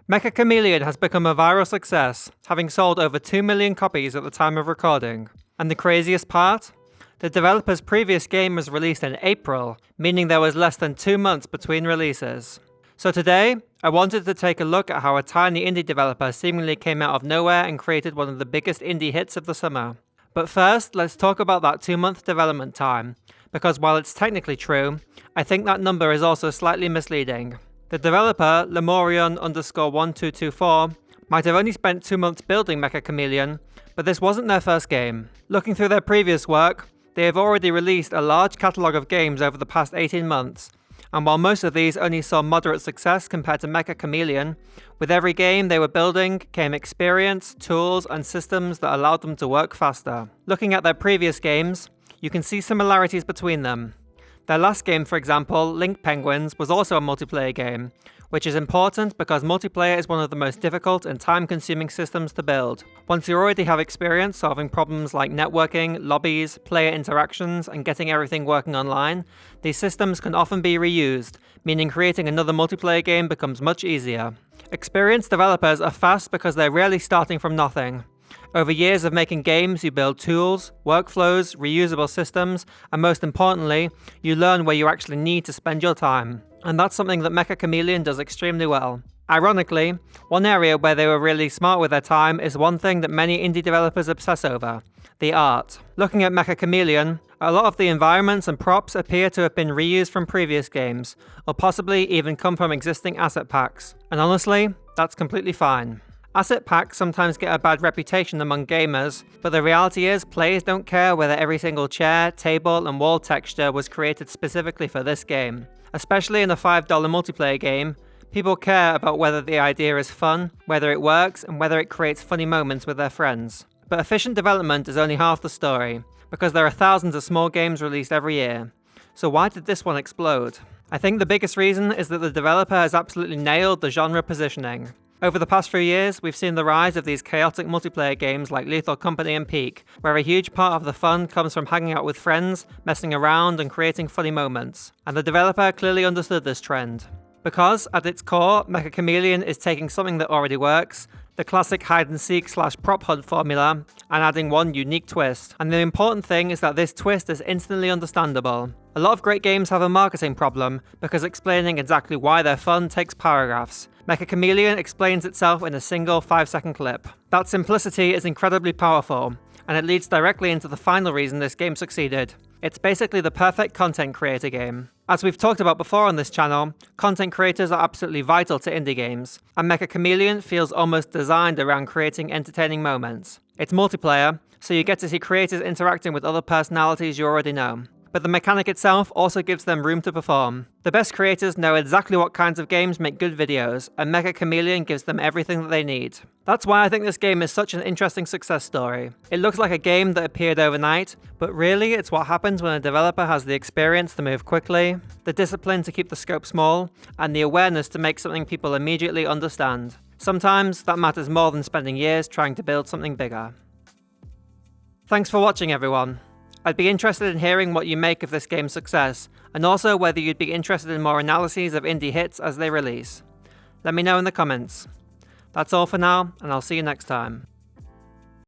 Mecha Chameleon has become a viral success, having sold over 2 million copies at the time of recording. And the craziest part? The developer's previous game was released in April, meaning there was less than 2 months between releases. So today, I wanted to take a look at how a tiny indie developer seemingly came out of nowhere and created one of the biggest indie hits of the summer. But first, let's talk about that 2-month development time, because while it's technically true, I think that number is also slightly misleading. The developer, Lemorion_1224, might have only spent 2 months building Mecha Chameleon, but this wasn't their first game. Looking through their previous work, they have already released a large catalogue of games over the past 18 months, and while most of these only saw moderate success compared to Mecha Chameleon, with every game they were building came experience, tools, and systems that allowed them to work faster. Looking at their previous games, you can see similarities between them. Their last game, for example, Link Penguins, was also a multiplayer game, which is important because multiplayer is one of the most difficult and time-consuming systems to build. Once you already have experience solving problems like networking, lobbies, player interactions, and getting everything working online, these systems can often be reused, meaning creating another multiplayer game becomes much easier. Experienced developers are fast because they're rarely starting from nothing. Over years of making games, you build tools, workflows, reusable systems, and most importantly, you learn where you actually need to spend your time. And that's something that Mecha Chameleon does extremely well. Ironically, one area where they were really smart with their time is one thing that many indie developers obsess over: the art. Looking at Mecha Chameleon, a lot of the environments and props appear to have been reused from previous games, or possibly even come from existing asset packs. And honestly, that's completely fine. Asset packs sometimes get a bad reputation among gamers, but the reality is players don't care whether every single chair, table, and wall texture was created specifically for this game. Especially in a $5 multiplayer game, people care about whether the idea is fun, whether it works, and whether it creates funny moments with their friends. But efficient development is only half the story, because there are thousands of small games released every year. So why did this one explode? I think the biggest reason is that the developer has absolutely nailed the genre positioning. Over the past few years, we've seen the rise of these chaotic multiplayer games like Lethal Company and Peak, where a huge part of the fun comes from hanging out with friends, messing around, and creating funny moments. And the developer clearly understood this trend. Because, at its core, Mecha Chameleon is taking something that already works, the classic hide-and-seek/prop hunt formula, and adding one unique twist. And the important thing is that this twist is instantly understandable. A lot of great games have a marketing problem, because explaining exactly why they're fun takes paragraphs. Mecha Chameleon explains itself in a single 5-second clip. That simplicity is incredibly powerful, and it leads directly into the final reason this game succeeded. It's basically the perfect content creator game. As we've talked about before on this channel, content creators are absolutely vital to indie games, and Mecha Chameleon feels almost designed around creating entertaining moments. It's multiplayer, so you get to see creators interacting with other personalities you already know. But the mechanic itself also gives them room to perform. The best creators know exactly what kinds of games make good videos, and Mecha Chameleon gives them everything that they need. That's why I think this game is such an interesting success story. It looks like a game that appeared overnight, but really it's what happens when a developer has the experience to move quickly, the discipline to keep the scope small, and the awareness to make something people immediately understand. Sometimes that matters more than spending years trying to build something bigger. Thanks for watching, everyone. I'd be interested in hearing what you make of this game's success, and also whether you'd be interested in more analyses of indie hits as they release. Let me know in the comments. That's all for now, and I'll see you next time.